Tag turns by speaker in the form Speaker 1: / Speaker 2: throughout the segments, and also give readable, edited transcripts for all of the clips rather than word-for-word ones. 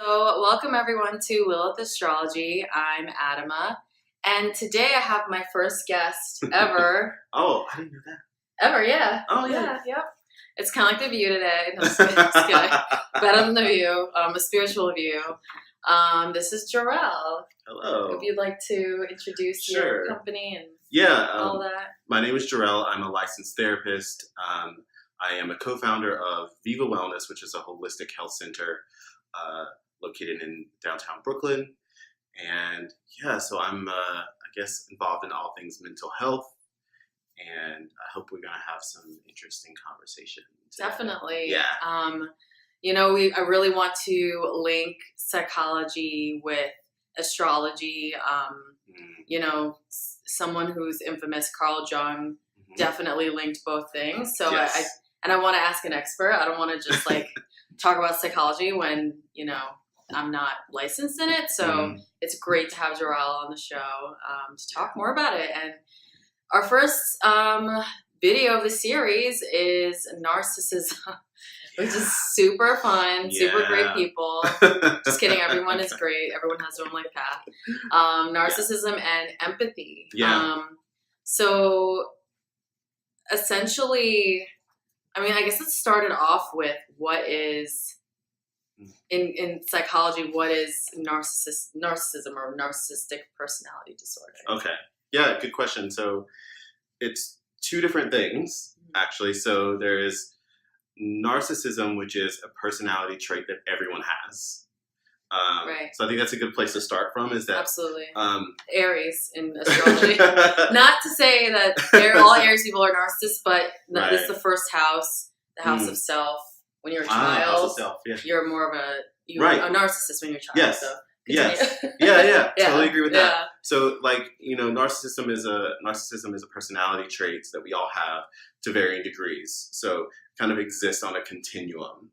Speaker 1: So, welcome everyone to Lilith Astrology. I'm Adama, and today I have my first guest ever.
Speaker 2: Oh, I didn't know that.
Speaker 1: Ever, yeah.
Speaker 2: Oh, yeah.
Speaker 1: Yep. It's kind of like the View today. No, just kidding. Better than the View, a spiritual view. This is Jarrell.
Speaker 2: Hello.
Speaker 1: If you'd like to introduce your company and all that.
Speaker 2: My name is Jarrell. I'm a licensed therapist. I am a co-founder of Viva Wellness, which is a holistic health center located in downtown Brooklyn. And yeah, so I'm, I guess, involved in all things mental health. And I hope we're going to have some interesting conversation today.
Speaker 1: Definitely.
Speaker 2: Yeah.
Speaker 1: I really want to link psychology with astrology. Someone who's infamous, Carl Jung, definitely linked both things. So
Speaker 2: yes.
Speaker 1: I want to ask an expert. I don't want to just talk about psychology when, I'm not licensed in it. So it's great to have Jarrell on the show to talk more about it. And our first video of the series is Narcissism, which is super fun, super great people. Just kidding, everyone is great. Everyone has their own life path. Narcissism and empathy.
Speaker 2: Yeah.
Speaker 1: So essentially, I guess let's start it off with what is, in psychology, what is narcissism or narcissistic personality disorder?
Speaker 2: Okay. Yeah, good question. So it's two different things, actually. So there is narcissism, which is a personality trait that everyone has.
Speaker 1: Right.
Speaker 2: So I think that's a good place to start from, is that...
Speaker 1: Absolutely. Aries in astrology. Not to say that all Aries people are narcissists, but this is the first house, the house of self. When you're a child,
Speaker 2: house of self, yeah.
Speaker 1: You're more of a narcissist when you're a child.
Speaker 2: Yes.
Speaker 1: So
Speaker 2: yes. Yeah. Totally agree with that.
Speaker 1: Yeah.
Speaker 2: So, narcissism is a personality trait that we all have to varying degrees. So, kind of exists on a continuum.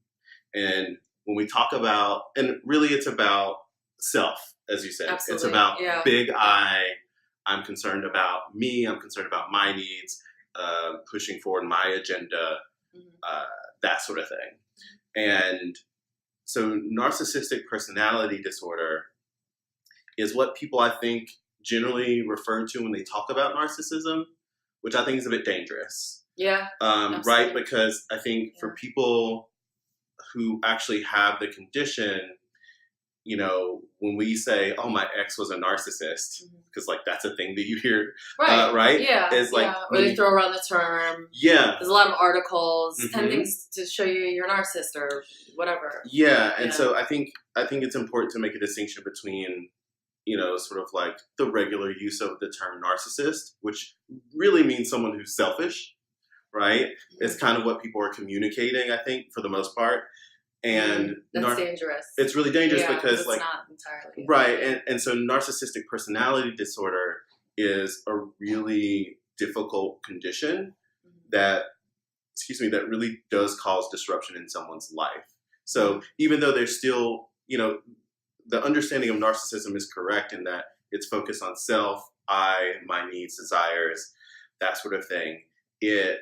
Speaker 2: And when we talk about, and really it's about self, as you said.
Speaker 1: Absolutely.
Speaker 2: It's about big I. I'm concerned about me. I'm concerned about my needs, pushing forward my agenda, that sort of thing. And so narcissistic personality disorder is what people, I think, generally refer to when they talk about narcissism, which I think is a bit dangerous.
Speaker 1: Yeah.
Speaker 2: Right? Because I think for people who actually have the condition, when we say, oh, my ex was a narcissist, because that's a thing that you hear, right?
Speaker 1: Yeah.
Speaker 2: Is
Speaker 1: or they throw around the term.
Speaker 2: Yeah.
Speaker 1: There's a lot of articles, 10 things to show you you're a narcissist or whatever.
Speaker 2: Yeah. And so I think it's important to make a distinction between, sort of the regular use of the term narcissist, which really means someone who's selfish, right? It's kind of what people are communicating, I think, for the most part. And
Speaker 1: that's dangerous.
Speaker 2: It's really dangerous because
Speaker 1: it's not entirely
Speaker 2: right. And so narcissistic personality disorder is a really difficult condition that really does cause disruption in someone's life. So even though there's still, the understanding of narcissism is correct in that it's focused on self, I, my needs, desires, that sort of thing. The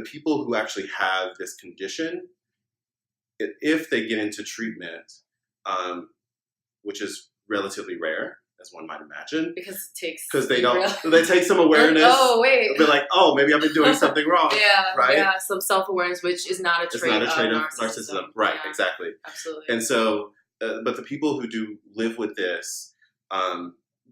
Speaker 2: people who actually have this condition, if they get into treatment, which is relatively rare, as one might imagine,
Speaker 1: because
Speaker 2: they take some awareness.
Speaker 1: Oh wait,
Speaker 2: they're like, oh, maybe I've been doing something wrong. Right.
Speaker 1: Yeah, some self-awareness, which is not a trait of narcissism.
Speaker 2: Right. Exactly.
Speaker 1: Absolutely.
Speaker 2: And so, but the people who do live with this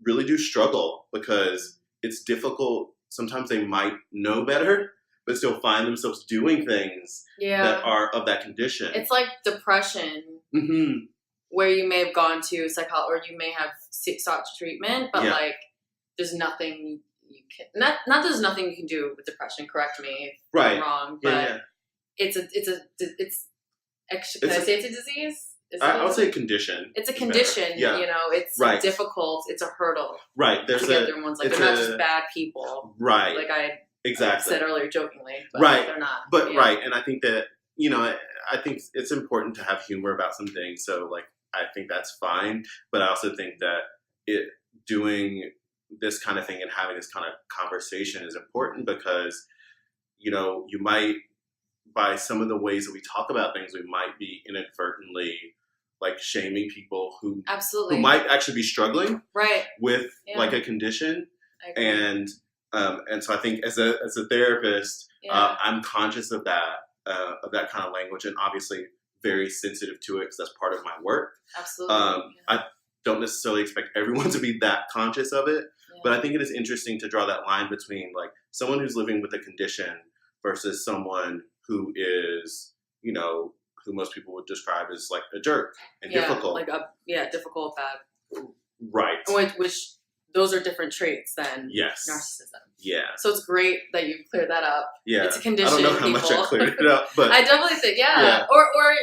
Speaker 2: really do struggle because it's difficult. Sometimes they might know better, but still find themselves doing things that are of that condition.
Speaker 1: It's like depression, where you may have gone to or you may have sought treatment, but there's nothing you can there's nothing you can do with depression. Correct me if I'm wrong, but it's can I say it's a disease?
Speaker 2: I would say a condition.
Speaker 1: It's a condition. It's difficult. It's a hurdle.
Speaker 2: Right. There's
Speaker 1: they're not just bad people.
Speaker 2: Right.
Speaker 1: Like I
Speaker 2: exactly
Speaker 1: said earlier jokingly, but they're not.
Speaker 2: But right, and I think that I think it's important to have humor about some things. So I think that's fine, but I also think that doing this kind of thing and having this kind of conversation is important because you might, by some of the ways that we talk about things, we might be inadvertently like shaming people who
Speaker 1: Absolutely.
Speaker 2: who might actually be struggling
Speaker 1: right.
Speaker 2: with
Speaker 1: Yeah.
Speaker 2: like a condition.
Speaker 1: I agree.
Speaker 2: And so I think as a therapist,
Speaker 1: Yeah.
Speaker 2: I'm conscious of that kind of language, and obviously very sensitive to it because that's part of my work.
Speaker 1: Absolutely.
Speaker 2: I don't necessarily expect everyone to be that conscious of it,
Speaker 1: Yeah.
Speaker 2: but I think it is interesting to draw that line between like someone who's living with a condition versus someone who is, you know, who most people would describe as like a jerk and difficult.
Speaker 1: Like difficult, bad.
Speaker 2: Right.
Speaker 1: Which those are different traits than
Speaker 2: yes.
Speaker 1: narcissism.
Speaker 2: Yeah.
Speaker 1: So it's great that you've cleared that up.
Speaker 2: Yeah.
Speaker 1: It's a condition.
Speaker 2: I don't know how much I cleared it up, but
Speaker 1: I definitely think, yeah. Or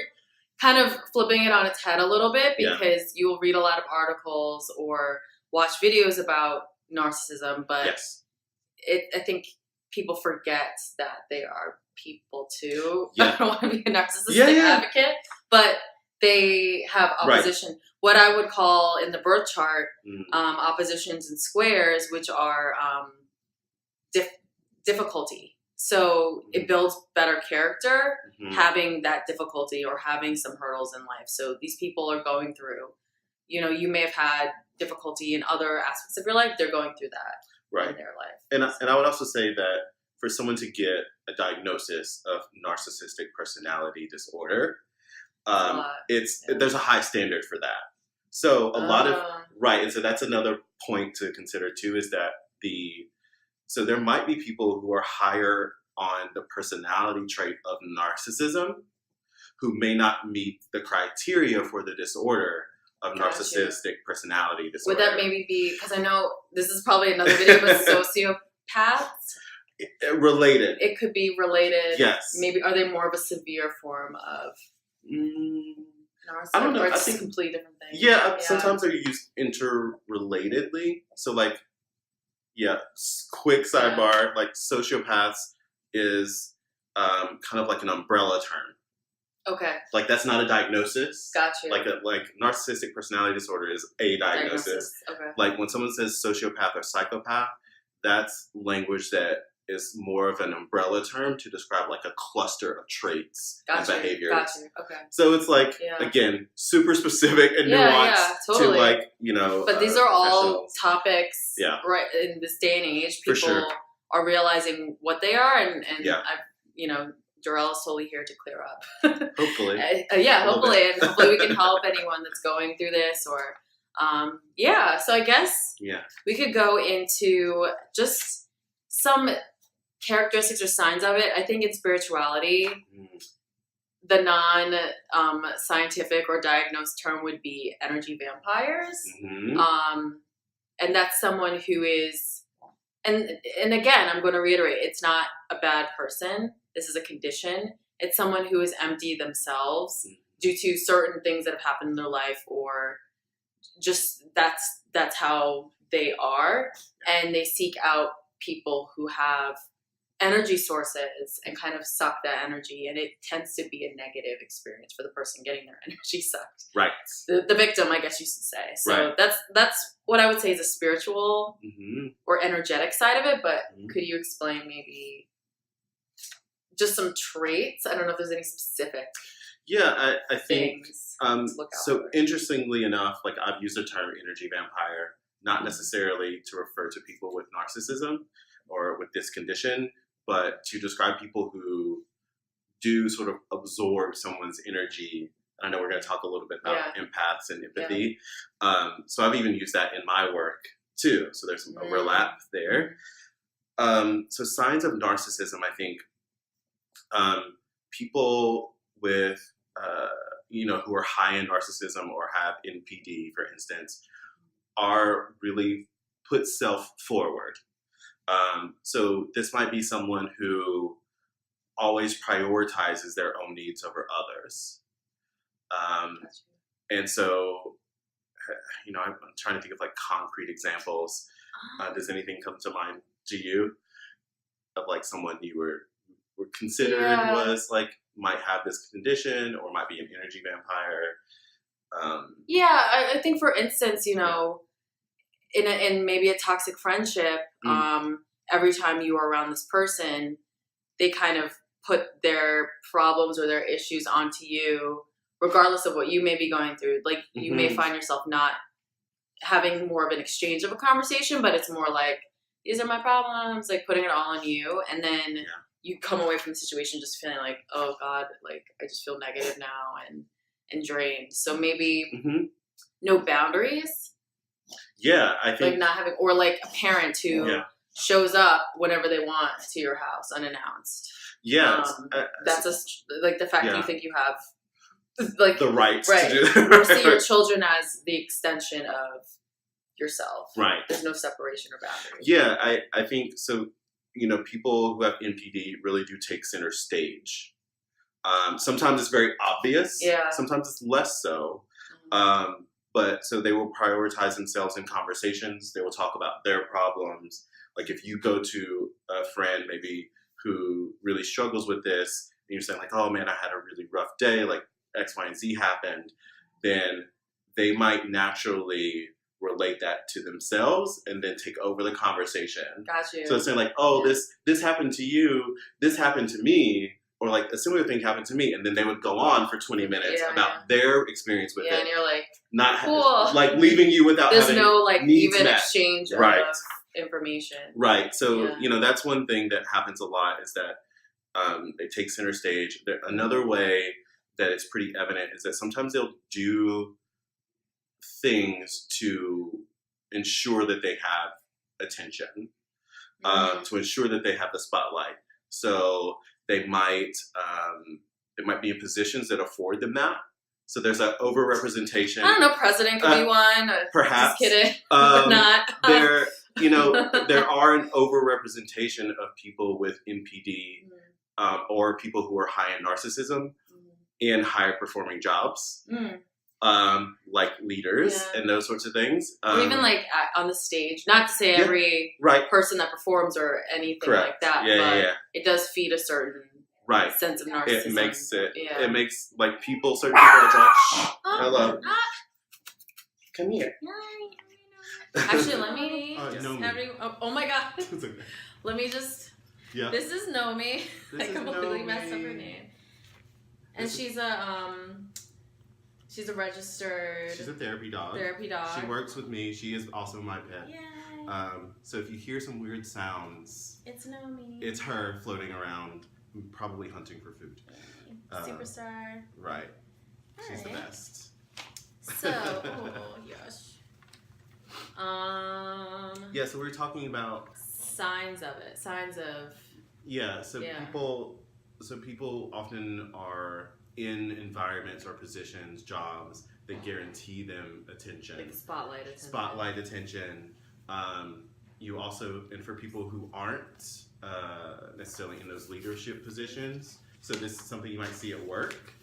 Speaker 1: kind of flipping it on its head a little bit, because you will read a lot of articles or watch videos about narcissism, but
Speaker 2: yes.
Speaker 1: I think people forget that they are people too.
Speaker 2: Yeah.
Speaker 1: I don't want to be a narcissistic advocate, but they have opposition. Right. What I would call in the birth chart, oppositions and squares, which are difficulty. So it builds better character, having that difficulty or having some hurdles in life. So these people are going through, you know, you may have had difficulty in other aspects of your life. They're going through that in their life.
Speaker 2: And I would also say that for someone to get a diagnosis of narcissistic personality disorder, there's a high standard for that. So a lot of and so that's another point to consider too, is that so there might be people who are higher on the personality trait of narcissism who may not meet the criteria for the disorder of narcissistic personality disorder.
Speaker 1: Would that maybe be, because I know this is probably another video, but sociopaths?
Speaker 2: Related.
Speaker 1: It could be related.
Speaker 2: Yes.
Speaker 1: Maybe, are they more of a severe form of narcissism?
Speaker 2: I don't know.
Speaker 1: Or it's
Speaker 2: I think
Speaker 1: completely different things.
Speaker 2: Yeah, sometimes they're used interrelatedly. So like, quick sidebar, like sociopaths is kind of like an umbrella term.
Speaker 1: Okay.
Speaker 2: Like that's not a diagnosis.
Speaker 1: Gotcha.
Speaker 2: Like narcissistic personality disorder is a diagnosis.
Speaker 1: Okay.
Speaker 2: Like when someone says sociopath or psychopath, that's language that is more of an umbrella term to describe like a cluster of traits and behaviors.
Speaker 1: Gotcha. Okay.
Speaker 2: So it's like again, super specific and nuanced
Speaker 1: totally.
Speaker 2: to like, you know.
Speaker 1: But these are all topics right in this day and age. People are realizing what they are, and I've, you know, Jarrell is solely here to clear up.
Speaker 2: Hopefully.
Speaker 1: Hopefully. And hopefully we can help anyone that's going through this or, so I guess we could go into just some characteristics or signs of it. I think in spirituality, the non-scientific or diagnosed term would be energy vampires. And that's someone who is, and again, I'm going to reiterate, it's not a bad person. This is a condition. It's someone who is empty themselves due to certain things that have happened in their life, or just that's how they are. And they seek out people who have energy sources and kind of suck that energy. And it tends to be a negative experience for the person getting their energy sucked.
Speaker 2: Right.
Speaker 1: The victim, I guess you should say. So that's what I would say is a spiritual or energetic side of it. But could you explain maybe just some traits? I don't know if there's any specific
Speaker 2: I think so
Speaker 1: for.
Speaker 2: Interestingly enough, like I've used the term energy vampire, not necessarily to refer to people with narcissism or with this condition, but to describe people who do sort of absorb someone's energy. I know we're going to talk a little bit about empaths and empathy. So I've even used that in my work too. So there's some overlap there. So signs of narcissism, I think, people with, who are high in narcissism or have NPD, for instance, are really put self forward. So this might be someone who always prioritizes their own needs over others. And so, I'm trying to think of like concrete examples. Does anything come to mind to you of like someone you were considered was like might have this condition or might be an energy vampire?
Speaker 1: I think for instance, in maybe a toxic friendship, every time you are around this person, they kind of put their problems or their issues onto you, regardless of what you may be going through, like you may find yourself not having more of an exchange of a conversation, but it's more like, these are my problems, like putting it all on you. And then you come away from the situation just feeling like, oh God, like I just feel negative now and drained. So maybe no boundaries.
Speaker 2: Yeah, I think.
Speaker 1: Like not having, or like a parent who shows up whenever they want to your house unannounced.
Speaker 2: Yeah.
Speaker 1: That's like the fact that you think you have like
Speaker 2: the right to do
Speaker 1: or see your children as the extension of yourself.
Speaker 2: Right.
Speaker 1: There's no separation or boundary.
Speaker 2: Yeah, I think so. People who have NPD really do take center stage. Sometimes it's very obvious.
Speaker 1: Yeah.
Speaker 2: Sometimes it's less so. But so they will prioritize themselves in conversations. They will talk about their problems. Like if you go to a friend maybe who really struggles with this, and you're saying like, oh man, I had a really rough day, like X, Y, and Z happened, then they might naturally relate that to themselves and then take over the conversation.
Speaker 1: Got you.
Speaker 2: So it's saying like, oh, this happened to you, this happened to me, or like a similar thing happened to me, and then they would go on for 20 minutes about their experience with it.
Speaker 1: Yeah, and you're like,
Speaker 2: not
Speaker 1: cool.
Speaker 2: Like leaving you without
Speaker 1: there's
Speaker 2: having
Speaker 1: no like even
Speaker 2: met.
Speaker 1: exchange of information.
Speaker 2: Right. So that's one thing that happens a lot is that they take center stage. Another way that it's pretty evident is that sometimes they'll do things to ensure that they have attention, to ensure that they have the spotlight. So they might be in positions that afford them that. So there's an overrepresentation.
Speaker 1: I don't know, president could be one.
Speaker 2: Perhaps.
Speaker 1: Just kidding. But not.
Speaker 2: There are an overrepresentation of people with NPD or people who are high in narcissism in higher performing jobs. Like leaders and those sorts of things.
Speaker 1: Or even like on the stage. Not to say every person that performs or anything like that, but it does feed a certain sense of narcissism.
Speaker 2: It makes it makes like certain people are like, hello. Come here.
Speaker 1: Actually, let me oh my God.
Speaker 2: Okay.
Speaker 1: Let me just this is Nomi. I completely messed up her name. And she's a registered...
Speaker 2: She's a therapy dog. She works with me. She is also my pet.
Speaker 1: Yay.
Speaker 2: So if you hear some weird sounds...
Speaker 1: It's Nomi.
Speaker 2: It's her floating around, probably hunting for food.
Speaker 1: Superstar.
Speaker 2: Right. She's the best.
Speaker 1: So, oh gosh.
Speaker 2: Yeah, so we were talking about...
Speaker 1: Signs of it. Signs of...
Speaker 2: Yeah, so people often are... in environments or positions, jobs that guarantee them attention.
Speaker 1: Like spotlight attention.
Speaker 2: You also, and for people who aren't necessarily in those leadership positions, so this is something you might see at work,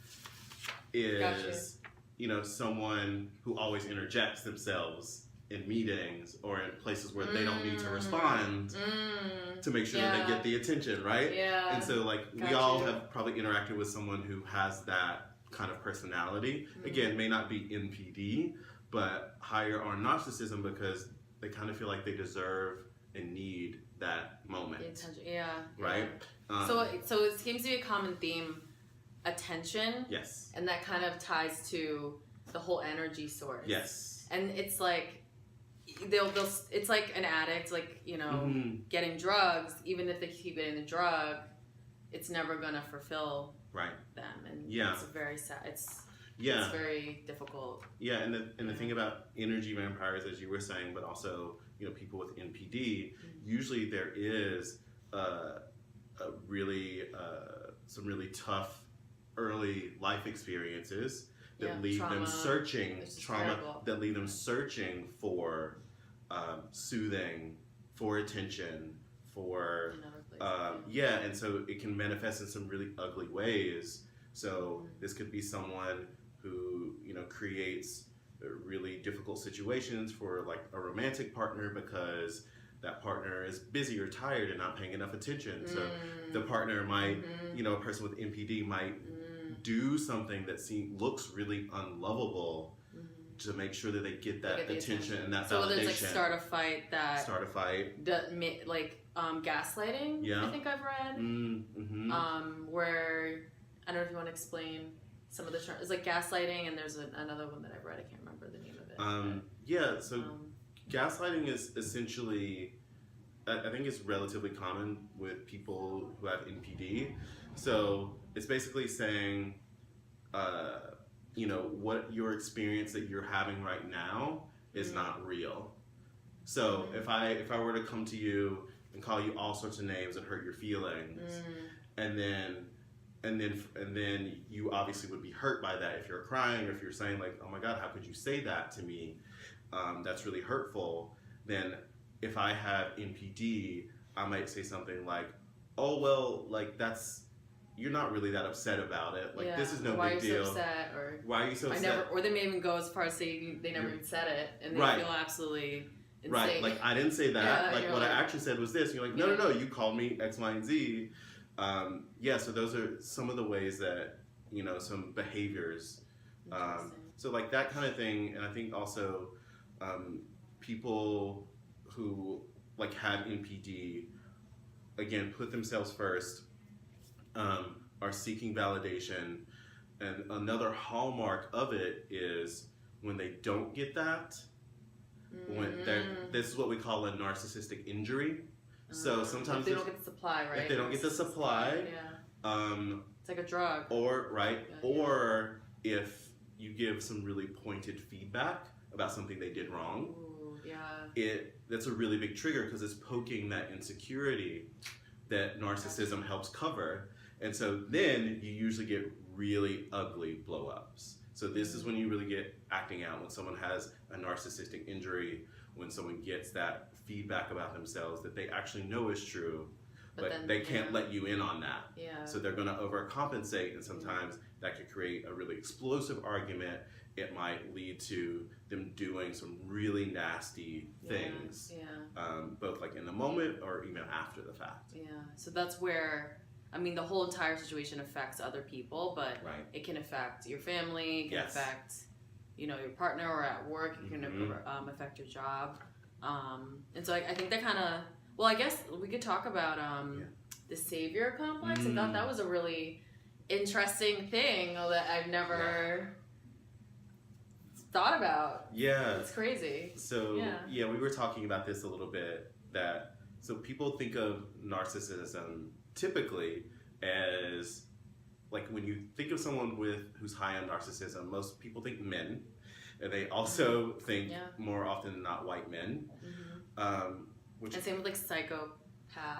Speaker 2: is, someone who always interjects themselves in meetings or in places where they don't need to respond to make sure that they get the attention, right?
Speaker 1: Yeah.
Speaker 2: And so, like, we all have probably interacted with someone who has that kind of personality. Again, may not be NPD, but higher on narcissism because they kind of feel like they deserve and need that moment.
Speaker 1: The attention,
Speaker 2: right?
Speaker 1: So it seems to be a common theme, attention.
Speaker 2: Yes.
Speaker 1: And that kind of ties to the whole energy source.
Speaker 2: Yes.
Speaker 1: And it's like it's like an addict, like, getting drugs. Even if they keep getting the drug, it's never gonna fulfill them, and it's very sad. It's very difficult.
Speaker 2: Yeah, and the thing about energy vampires, as you were saying, but also people with NPD, usually there is some really tough early life experiences that leave them searching that leave them searching for soothing, for attention, for and so it can manifest in some really ugly ways. So this could be someone who creates really difficult situations for like a romantic partner because that partner is busy or tired and not paying enough attention. So the partner might, a person with NPD might do something that looks really unlovable to make sure that they get that attention and that validation. So whether it's like start a fight,
Speaker 1: like gaslighting. I think I've read. Where I don't know if you want to explain some of the terms. It's like gaslighting, and there's another one that I've read. I can't remember the name of it.
Speaker 2: So gaslighting is essentially, I think it's relatively common with people who have NPD. So it's basically saying, what your experience that you're having right now is not real. So if I were to come to you and call you all sorts of names and hurt your feelings, and then you obviously would be hurt by that if you're crying, or if you're saying like, oh my God, how could you say that to me? That's really hurtful. Then if I have NPD, I might say something like, oh, well, like you're not really that upset about it. Like, this is no big deal.
Speaker 1: Why are you so upset? Or
Speaker 2: why are you so upset?
Speaker 1: Or they may even go as far as saying they never even said it, and they feel absolutely insane.
Speaker 2: Right, like, I didn't say that. Like, what I actually said was this. You're like, no, you called me X, Y, and Z. So those are some of the ways that, some behaviors. So, like, that kind of thing. And I think also people who, like, have NPD, again, put themselves first, are seeking validation. And another hallmark of it is when they don't get that, this is what we call a narcissistic injury. So sometimes
Speaker 1: if they don't get the supply, right?
Speaker 2: If they don't get the supply,
Speaker 1: it's like a drug.
Speaker 2: Or if you give some really pointed feedback about something they did wrong, that's a really big trigger, because it's poking that insecurity that narcissism helps cover. And so then you usually get really ugly blow-ups. So this is when you really get acting out, when someone has a narcissistic injury, when someone gets that feedback about themselves that they actually know is true, but then, they can't let you in on that. So they're going to overcompensate, and sometimes that could create a really explosive argument. It might lead to them doing some really nasty things, both like in the moment or even after the fact.
Speaker 1: So that's where, I mean, the whole entire situation affects other people, but it can affect your family, it can affect, your partner, or at work, it can affect your job. And so I think that kind of, well, I guess we could talk about the savior complex. I thought that was a really interesting thing that I've never thought about. It's crazy.
Speaker 2: So, we were talking about this a little bit, so people think of narcissism typically as, like, when you think of someone who's high on narcissism, most people think men, and they also think more often than not white men.
Speaker 1: And same with like psychopath.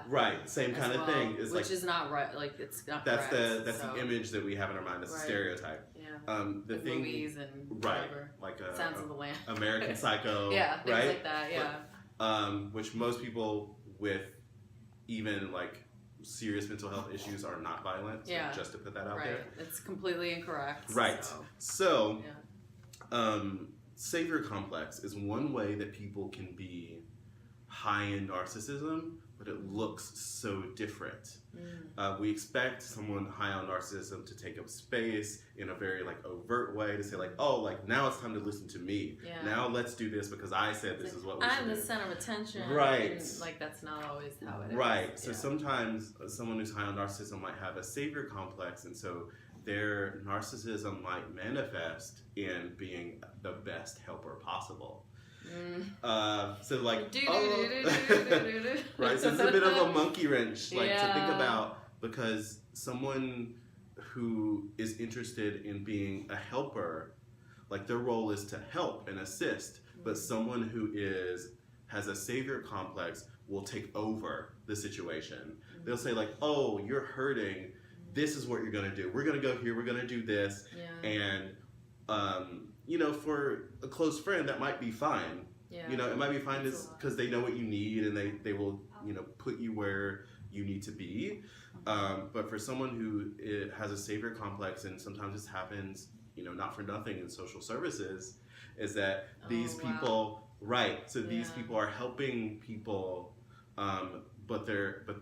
Speaker 2: Right, same kind of thing.
Speaker 1: Which is not right. Like, it's not.
Speaker 2: That's the image that we have in our mind. That's a stereotype. The thing,
Speaker 1: movies and whatever.
Speaker 2: Like
Speaker 1: Sounds of the Lamb,
Speaker 2: American Psycho.
Speaker 1: Things like that.
Speaker 2: Which most people with even like serious mental health issues are not violent. So just to put that out there.
Speaker 1: It's completely incorrect.
Speaker 2: So savior complex is one way that people can be high in narcissism, but it looks so different. We expect someone high on narcissism to take up space in a very like overt way, to say like, oh, like now it's time to listen to me. Now let's do this because I said this is what we should do.
Speaker 1: I'm the center of attention.
Speaker 2: Right.
Speaker 1: And, like, that's not always how it is.
Speaker 2: Right. So sometimes someone who's high on narcissism might have a savior complex, and so their narcissism might manifest in being the best helper possible. So like, right, so it's a bit of a monkey wrench, like, to think about, because someone who is interested in being a helper, like, their role is to help and assist, but someone who has a savior complex will take over the situation. They'll say like, oh, you're hurting, this is what you're going to do, we're going to go here, we're going to do this, and for a close friend, that might be fine. It might be fine because they know what you need, and they will, put you where you need to be. But for someone who has a savior complex, and sometimes this happens, not for nothing in social services, is that these people, these people are helping people, but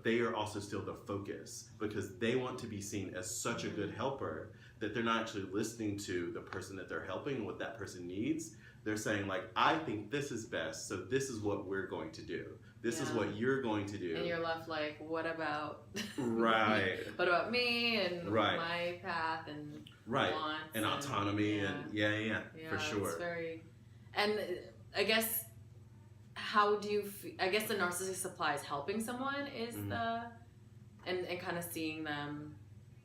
Speaker 2: they are also still the focus, because they want to be seen as such a good helper that they're not actually listening to the person that they're helping and what that person needs. They're saying like, I think this is best, so this is what we're going to do. This is what you're going to do.
Speaker 1: And you're left like, what about
Speaker 2: right?
Speaker 1: What about me and
Speaker 2: right.
Speaker 1: my path and wants
Speaker 2: and autonomy and yeah, for sure.
Speaker 1: It's very, and I guess how do you? I guess the narcissistic supply is helping someone is the, and kind of seeing them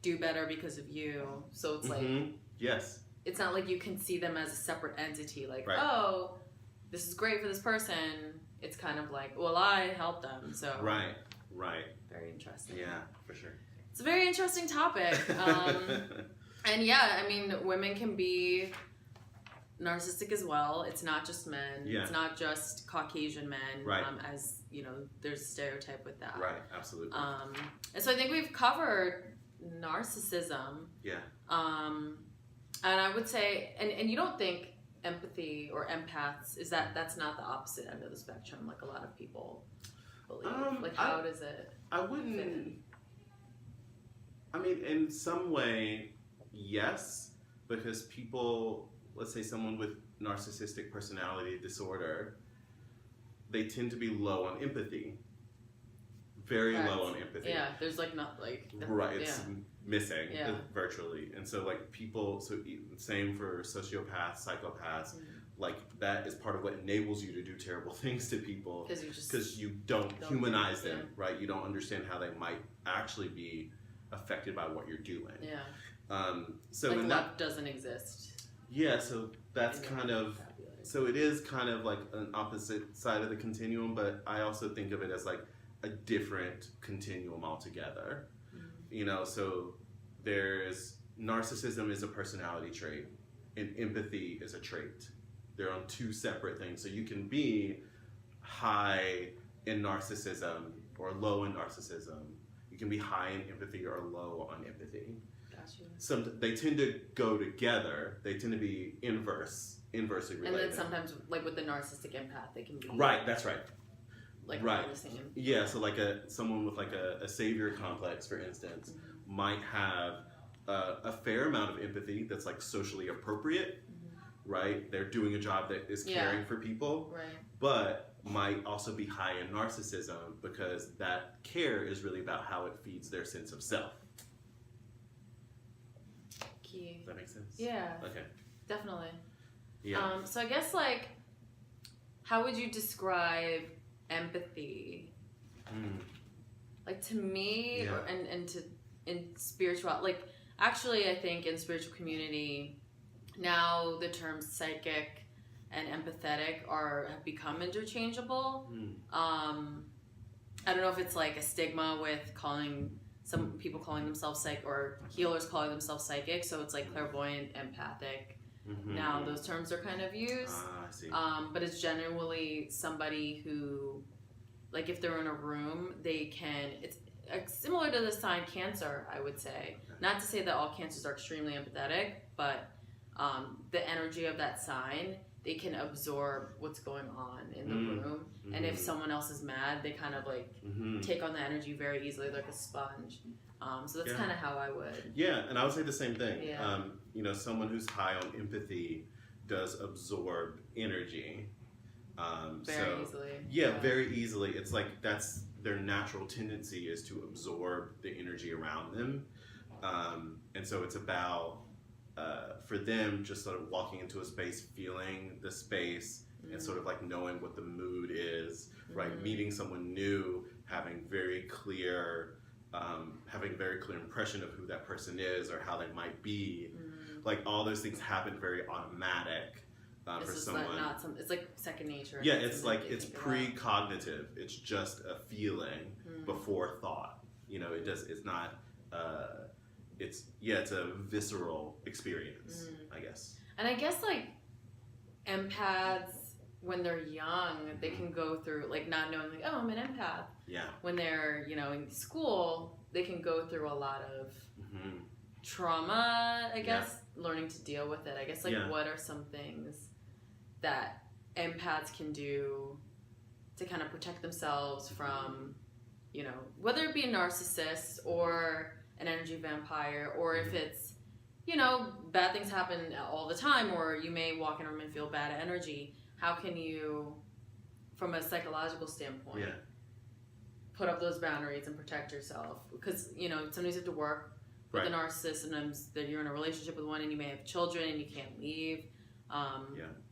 Speaker 1: do better because of you. So it's like
Speaker 2: yes.
Speaker 1: It's not like you can see them as a separate entity. Like oh, this is great for this person. It's kind of like, well, I helped them, so
Speaker 2: right.
Speaker 1: Very interesting.
Speaker 2: Yeah, for sure.
Speaker 1: It's a very interesting topic, and yeah, I mean, women can be narcissistic as well. It's not just men.
Speaker 2: Yeah.
Speaker 1: It's not just Caucasian men.
Speaker 2: Right.
Speaker 1: As you know, there's a stereotype with that.
Speaker 2: Right. Absolutely.
Speaker 1: And so I think we've covered narcissism.
Speaker 2: Yeah.
Speaker 1: And I would say, and you don't think empathy or empaths is that's not the opposite end of the spectrum like a lot of people believe. Like how does it?
Speaker 2: I wouldn't. I mean, in some way, yes, because people, let's say someone with narcissistic personality disorder, they tend to be low on empathy. Very low on empathy.
Speaker 1: Yeah, there's like not like
Speaker 2: it's missing virtually, and so like people. So same for sociopaths, psychopaths. Like that is part of what enables you to do terrible things to people because you don't humanize them, right? You don't understand how they might actually be affected by what you're doing.
Speaker 1: Yeah.
Speaker 2: So
Speaker 1: like
Speaker 2: love
Speaker 1: that doesn't exist.
Speaker 2: Yeah. So that's kind of. So it is kind of like an opposite side of the continuum, but I also think of it as like a different continuum altogether. You know, so there's narcissism is a personality trait and empathy is a trait. They're on two separate things. So you can be high in narcissism or low in narcissism. You can be high in empathy or low on empathy. Gotcha. They tend to go together. They tend to be inversely related.
Speaker 1: And then sometimes, like with the narcissistic empath, they can be
Speaker 2: right. That's right.
Speaker 1: Like
Speaker 2: right.
Speaker 1: The same.
Speaker 2: Yeah. So like someone with like a savior complex, for instance, might have a fair amount of empathy that's like socially appropriate. Right. They're doing a job that is caring for people.
Speaker 1: Right.
Speaker 2: But might also be high in narcissism because that care is really about how it feeds their sense of self.
Speaker 1: Key.
Speaker 2: Does that make sense?
Speaker 1: Yeah.
Speaker 2: Okay.
Speaker 1: Definitely.
Speaker 2: Yeah.
Speaker 1: So I guess like, how would you describe empathy? Like to me, in spiritual, like actually, I think in spiritual community, now the terms psychic and empathetic have become interchangeable. I don't know if it's like a stigma with some people calling themselves psych or healers calling themselves psychic. So it's like clairvoyant, empathic. Now those terms are kind of used.
Speaker 2: I see.
Speaker 1: But it's generally somebody who, like if they're in a room, it's similar to the sign Cancer, I would say. Okay. Not to say that all cancers are extremely empathetic, but the energy of that sign, they can absorb what's going on in the room. And if someone else is mad, they kind of like take on the energy very easily, like a sponge. So that's kind of how I would.
Speaker 2: Yeah, and I would say the same thing.
Speaker 1: Yeah.
Speaker 2: You know, someone who's high on empathy does absorb energy.
Speaker 1: Very easily.
Speaker 2: Yeah, very easily. It's like that's their natural tendency is to absorb the energy around them. And so it's about, for them, just sort of walking into a space, feeling the space, and sort of like knowing what the mood is, right? Meeting someone new, having a very clear impression of who that person is or how they might be. Like all those things happen very automatic for someone.
Speaker 1: It's like second nature.
Speaker 2: Yeah, it's like it's precognitive. It's just a feeling before thought. You know, it's not. It's a visceral experience, I guess.
Speaker 1: And I guess like empaths, when they're young, they can go through like not knowing like, oh, I'm an empath. Yeah. When they're in school, they can go through a lot of trauma. I guess learning to deal with it. I guess what are some things that empaths can do to kind of protect themselves from, whether it be a narcissist or an energy vampire, or if it's, bad things happen all the time, or you may walk in a room and feel bad energy. How can you, from a psychological standpoint, put up those boundaries and protect yourself. Because, you know, sometimes you have to work with a narcissist. Sometimes that you're in a relationship with one and you may have children and you can't leave.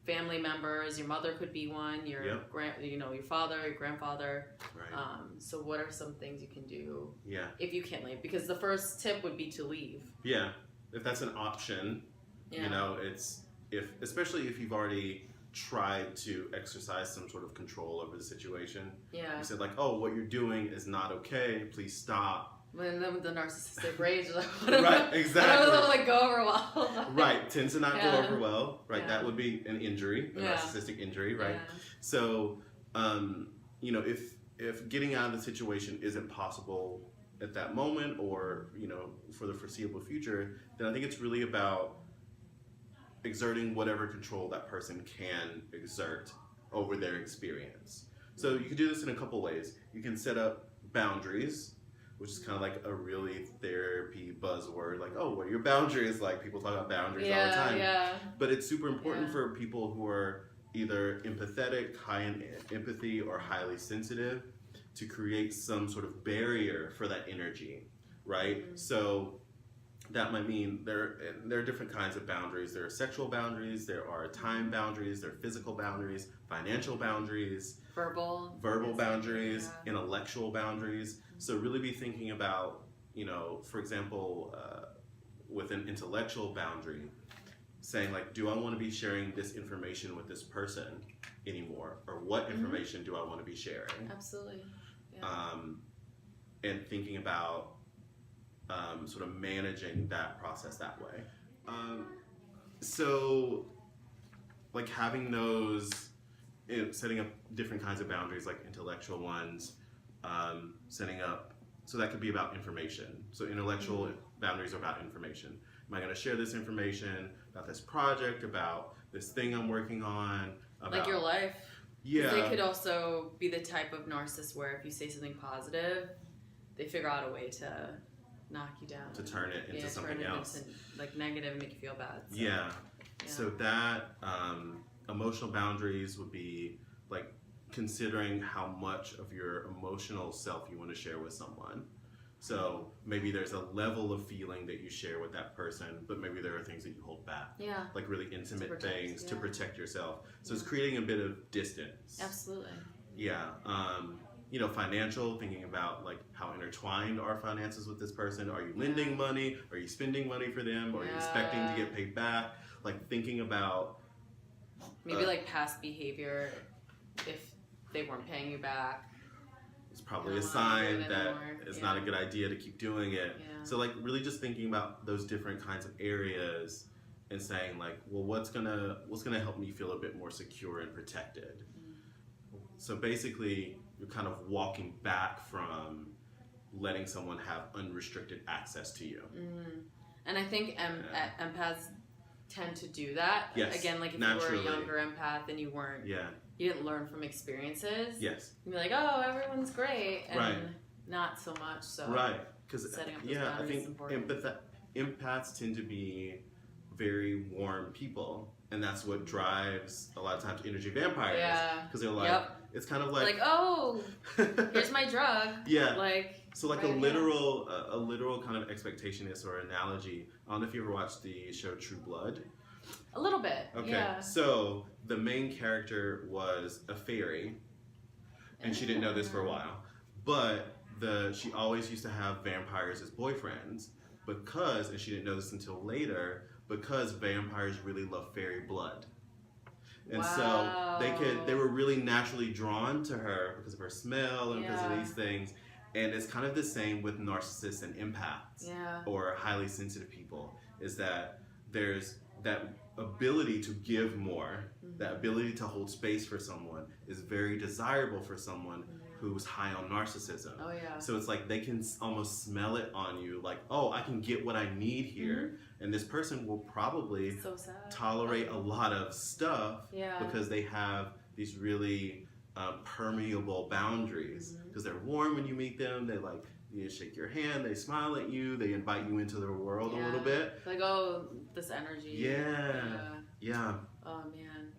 Speaker 1: Family members, your mother could be one, your your father, your grandfather.
Speaker 2: Right.
Speaker 1: So what are some things you can do
Speaker 2: if
Speaker 1: you can't leave? Because the first tip would be to leave.
Speaker 2: Yeah. If that's an option, you know, especially if you've already tried to exercise some sort of control over the situation.
Speaker 1: Yeah.
Speaker 2: You said like, oh, what you're doing is not okay. Please stop.
Speaker 1: And then with the narcissistic rage, like,
Speaker 2: right, exactly.
Speaker 1: I don't like go over well.
Speaker 2: Right, tends to not go over well. Right, that would be an injury, a narcissistic injury. Right.
Speaker 1: Yeah.
Speaker 2: So, you know, if getting out of the situation isn't possible at that moment, or you know, for the foreseeable future, then I think it's really about exerting whatever control that person can exert over their experience. So you can do this in a couple ways. You can set up boundaries, which is kind of like a really therapy buzzword, like, oh, what are your boundaries? Like, people talk about boundaries all the time.
Speaker 1: Yeah.
Speaker 2: But it's super important for people who are either empathetic, high in empathy, or highly sensitive to create some sort of barrier for that energy, right? Mm-hmm. So that might mean there are different kinds of boundaries. There are sexual boundaries, there are time boundaries, there are physical boundaries, financial boundaries, verbal boundaries, intellectual boundaries. So really be thinking about, you know, for example, with an intellectual boundary, saying like, do I want to be sharing this information with this person anymore? Or what information do I want to be sharing?
Speaker 1: Absolutely. Yeah.
Speaker 2: And thinking about sort of managing that process that way. So like having those, setting up different kinds of boundaries, like intellectual ones, setting up, so that could be about information. So intellectual boundaries are about information. Am I going to share this information about this project, about this thing I'm working on? About,
Speaker 1: like your life.
Speaker 2: Yeah.
Speaker 1: They could also be the type of narcissist where if you say something positive, they figure out a way to knock you down.
Speaker 2: To turn it into something else.
Speaker 1: Into, like, negative and make you feel bad. So,
Speaker 2: So that, emotional boundaries would be like considering how much of your emotional self you want to share with someone. So maybe there's a level of feeling that you share with that person, but maybe there are things that you hold back. Yeah. Like really intimate things to protect yourself. So it's creating a bit of distance.
Speaker 1: Absolutely.
Speaker 2: Yeah. You know, financial, thinking about like how intertwined are finances with this person. Are you lending money? Are you spending money for them? Are you expecting to get paid back? Like thinking about
Speaker 1: maybe like past behavior, if they weren't paying you back.
Speaker 2: It's probably a sign that it's not a good idea to keep doing it. Yeah. So like really just thinking about those different kinds of areas and saying like, well, what's gonna help me feel a bit more secure and protected? So basically you're kind of walking back from letting someone have unrestricted access to you.
Speaker 1: And I think empaths tend to do that.
Speaker 2: Yes,
Speaker 1: again, like if
Speaker 2: naturally.
Speaker 1: You were a younger empath and you weren't, you didn't learn from experiences.
Speaker 2: Yes.
Speaker 1: You'd be like, oh, everyone's great, and not so much. So
Speaker 2: because
Speaker 1: setting up those boundaries is important.
Speaker 2: Empaths tend to be very warm people, and that's what drives a lot of times energy vampires. Yeah. Because they're like, it's kind of like oh, here's my drug. Like. So like a literal kind of expectationist or analogy. I don't know if you ever watched the show True Blood.
Speaker 1: A little bit.
Speaker 2: Okay.
Speaker 1: Yeah.
Speaker 2: So the main character was a fairy, and she didn't know this for a while, but she always used to have vampires as boyfriends because, and she didn't know this until later, because vampires really love fairy blood. And so they were really naturally drawn to her because of her smell and because of these things. And it's kind of the same with narcissists and empaths or highly sensitive people, is that there's that ability to give more, that ability to hold space for someone is very desirable for someone who's high on narcissism.
Speaker 1: Oh, yeah.
Speaker 2: So it's like they can almost smell it on you, like, oh, I can get what I need here. And this person will probably tolerate a lot of stuff because they have these really permeable boundaries, because they're warm when you meet them. They like, you shake your hand, they smile at you, they invite you into their world a little bit.
Speaker 1: Like, oh, this energy.
Speaker 2: Yeah.
Speaker 1: Oh man.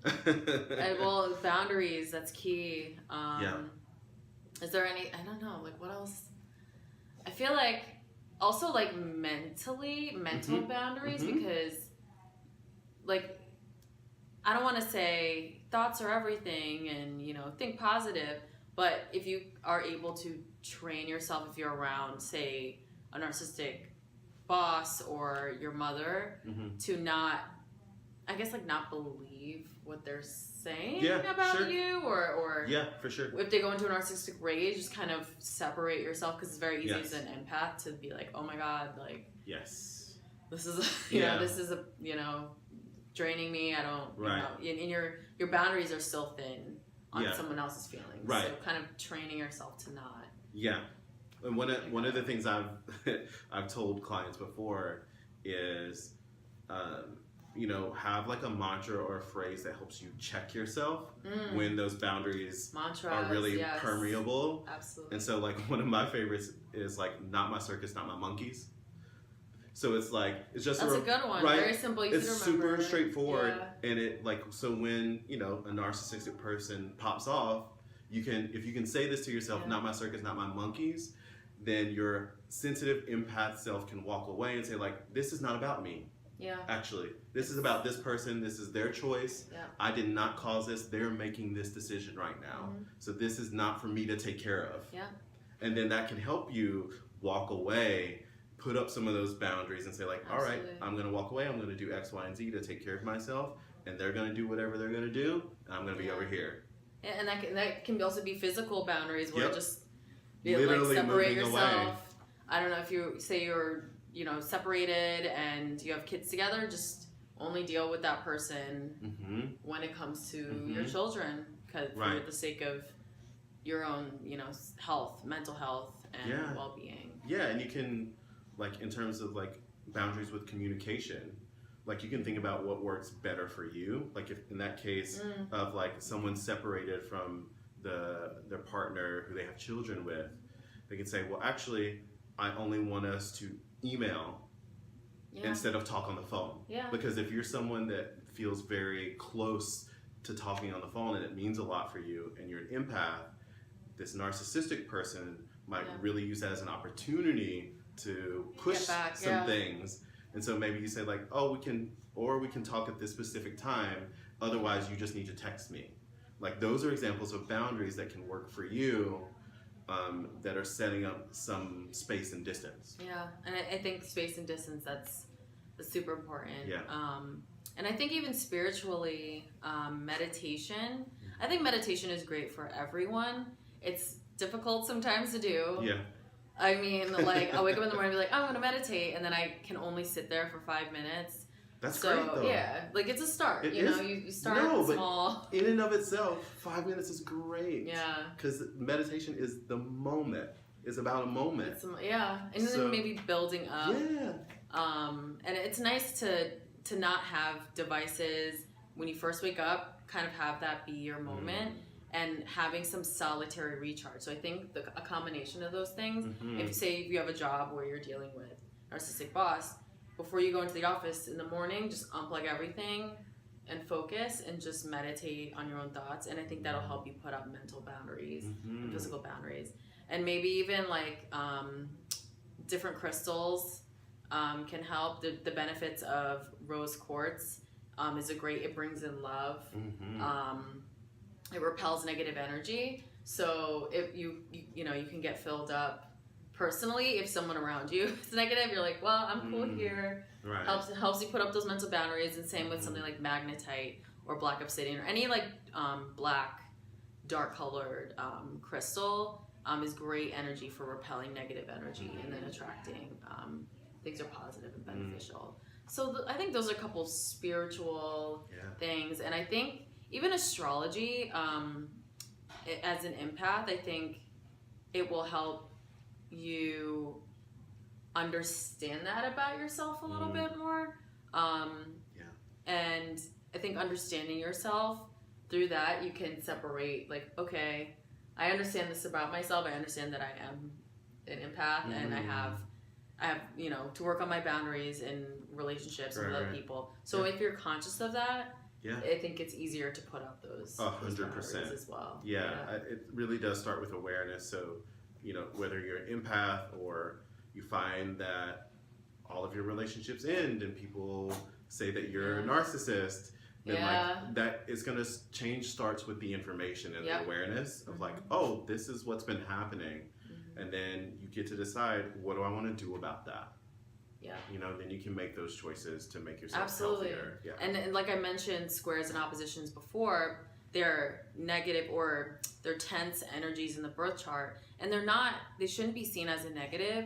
Speaker 1: Well, boundaries, that's key. Is there any, I don't know, like what else? I feel like also like mental boundaries, because like, I don't want to say thoughts are everything and, you know, think positive, but if you are able to train yourself, if you're around, say, a narcissistic boss or your mother, to not, I guess, like not believe what they're saying about you, or
Speaker 2: yeah, for sure.
Speaker 1: If they go into a narcissistic rage, just kind of separate yourself, because it's very easy as an empath to be like, oh my god, like, this is you know, this is a, you know, draining me. I don't, you know, and your boundaries are still thin on someone else's feelings. So kind of training yourself to not.
Speaker 2: Yeah. And one of the things I've told clients before is, you know, have like a mantra or a phrase that helps you check yourself when those boundaries are really permeable.
Speaker 1: Absolutely.
Speaker 2: And so like one of my favorites is like, not my circus, not my monkeys. So it's like, it's just
Speaker 1: that's a good one.
Speaker 2: Right?
Speaker 1: Very simple, easy to remember.
Speaker 2: It's super straightforward. And it like, so when, you know, a narcissistic person pops off, if you can say this to yourself, not my circus, not my monkeys, then your sensitive empath self can walk away and say like, this is not about me.
Speaker 1: Yeah.
Speaker 2: Actually, this is about this person. This is their choice.
Speaker 1: Yeah.
Speaker 2: I did not cause this. They're making this decision right now. So this is not for me to take care of.
Speaker 1: Yeah.
Speaker 2: And then that can help you walk away, put up some of those boundaries and say like, all right, I'm going to walk away. I'm going to do X, Y, and Z to take care of myself. And they're going to do whatever they're going to do. And I'm going to be over here.
Speaker 1: And that can also be physical boundaries where just
Speaker 2: literally
Speaker 1: like separate
Speaker 2: moving
Speaker 1: yourself.
Speaker 2: Away.
Speaker 1: I don't know, if you say you're, you know, separated and you have kids together, just only deal with that person when it comes to your children, because for the sake of your own, you know, health, mental health, and well-being.
Speaker 2: Yeah, and you can, like, in terms of like boundaries with communication, like you can think about what works better for you. Like if in that case of like someone separated from their partner who they have children with, they can say, well, actually, I only want us to email instead of talk on the phone. Yeah. Because if you're someone that feels very close to talking on the phone and it means a lot for you and you're an empath, this narcissistic person might really use that as an opportunity to push some things. And so maybe you say like, oh, we can talk at this specific time. Otherwise, you just need to text me. Like those are examples of boundaries that can work for you, that are setting up some space and distance.
Speaker 1: Yeah, and I think space and distance, that's super important.
Speaker 2: Yeah.
Speaker 1: And I think even spiritually, meditation, I think meditation is great for everyone. It's difficult sometimes to do.
Speaker 2: Yeah.
Speaker 1: I mean, like, I'll wake up in the morning and be like, oh, I'm going to meditate, and then I can only sit there for 5 minutes.
Speaker 2: That's great, though.
Speaker 1: Yeah, like, it's a start, you start small.
Speaker 2: In and of itself, 5 minutes is great.
Speaker 1: Yeah.
Speaker 2: Because meditation is the moment. It's about a moment.
Speaker 1: And then maybe building up.
Speaker 2: Yeah.
Speaker 1: And it's nice to not have devices when you first wake up, kind of have that be your moment. And having some solitary recharge. So I think a combination of those things, if you have a job where you're dealing with a narcissistic boss, before you go into the office in the morning, just unplug everything and focus and just meditate on your own thoughts. And I think that'll help you put up mental boundaries and physical boundaries. And maybe even like different crystals can help. The benefits of rose quartz is it brings in love. It repels negative energy, so if you can get filled up personally. If someone around you is negative, you're like, well, I'm cool here.
Speaker 2: Right.
Speaker 1: Helps you put up those mental boundaries. And same with something like magnetite or black obsidian or any like black, dark colored crystal is great energy for repelling negative energy and then attracting things are positive and beneficial. So I think those are a couple of spiritual things, and I think. Even astrology, as an empath, I think it will help you understand that about yourself a little bit more. And I think understanding yourself through that, you can separate, like, okay, I understand this about myself. I understand that I am an empath and I have, to work on my boundaries in relationships with other people. So if you're conscious of that, I think it's easier to put out those
Speaker 2: 100%
Speaker 1: as well.
Speaker 2: It really does start with awareness. So, whether you're an empath or you find that all of your relationships end and people say that you're a narcissist, then like that is going to change starts with the information and the awareness of like, oh, this is what's been happening. And then you get to decide, what do I want to do about that?
Speaker 1: Yeah.
Speaker 2: Then you can make those choices to make yourself healthier. Yeah.
Speaker 1: And like I mentioned, squares and oppositions before, they're negative or they're tense energies in the birth chart. And they shouldn't be seen as a negative.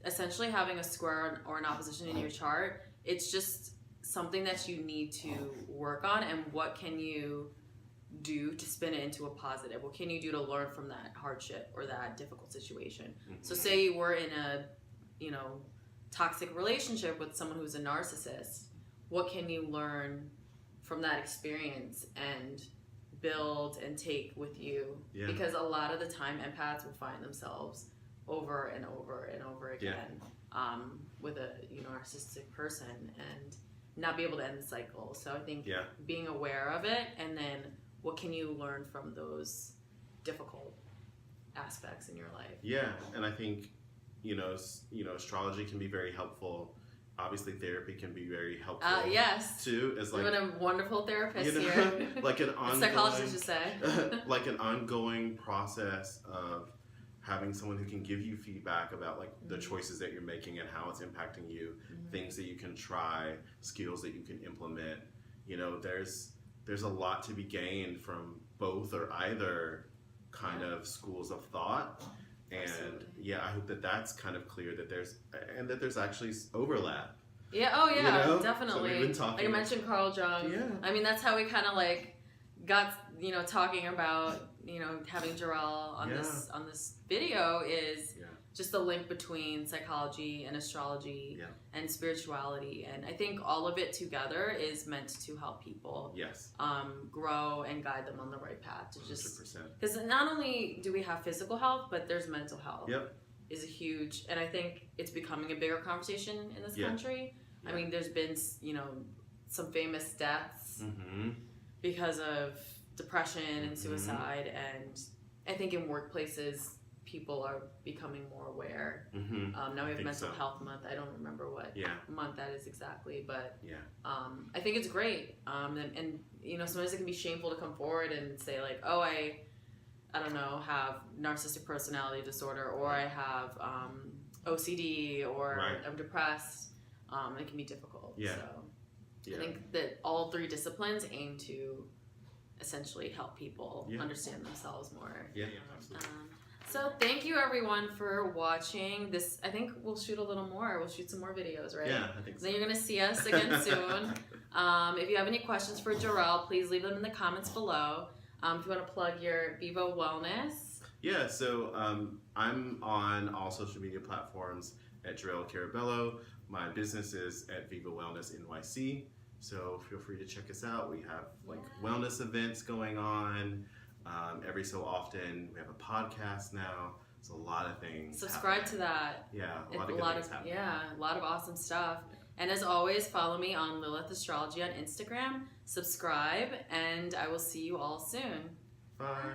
Speaker 1: Essentially having a square or an opposition in your chart, it's just something that you need to work on. And what can you do to spin it into a positive? What can you do to learn from that hardship or that difficult situation? So say you were in a, toxic relationship with someone who's a narcissist. What can you learn from that experience and build and take with you? Because a lot of the time empaths will find themselves over and over and over again with a narcissistic person and not be able to end the cycle. So I think being aware of it, and then what can you learn from those difficult aspects in your life?
Speaker 2: Yeah, and I think astrology can be very helpful. Obviously, therapy can be very helpful.
Speaker 1: Yes,
Speaker 2: too. As like
Speaker 1: a wonderful therapist here,
Speaker 2: like an ongoing
Speaker 1: psychologist should say,
Speaker 2: like an ongoing process of having someone who can give you feedback about like the choices that you're making and how it's impacting you, things that you can try, skills that you can implement. There's a lot to be gained from both or either kind of schools of thought. And I hope that that's kind of clear that there's actually overlap.
Speaker 1: Yeah, definitely.
Speaker 2: So we've been talking,
Speaker 1: like I mentioned Carl Jung.
Speaker 2: Yeah.
Speaker 1: I mean, that's how we kind of like got, talking about, having Jarrell on this video is just the link between psychology and astrology and spirituality. And I think all of it together is meant to help people grow and guide them on the right path to just 100%. Because not only do we have physical health, but there's mental health. Is a huge, and I think it's becoming a bigger conversation in this country. I mean, there's been, some famous deaths because of depression and suicide, and I think in workplaces people are becoming more aware. Now we have Mental Health Month. I don't remember what month that is exactly, but I think it's great. And sometimes it can be shameful to come forward and say like, oh, I don't know, have narcissistic personality disorder, or I have OCD, or I'm depressed. It can be difficult. So I think that all three disciplines aim to essentially help people understand themselves more.
Speaker 2: Absolutely.
Speaker 1: So thank you everyone for watching this. I think we'll shoot a little more. We'll shoot some more videos, right?
Speaker 2: Yeah, I think so.
Speaker 1: Then you're going to see us again soon. If you have any questions for Jarrell, please leave them in the comments below. If you want to plug your Vivo Wellness.
Speaker 2: Yeah, so I'm on all social media platforms at Jarrell Carabello. My business is at Vivo Wellness NYC. So feel free to check us out. We have wellness events going on every so often. We have a podcast now. It's a lot of things.
Speaker 1: Subscribe to that.
Speaker 2: Yeah, a lot of good things happening.
Speaker 1: Yeah, a lot of awesome stuff. And as always, follow me on Lilith Astrology on Instagram. Subscribe, and I will see you all soon.
Speaker 2: Bye.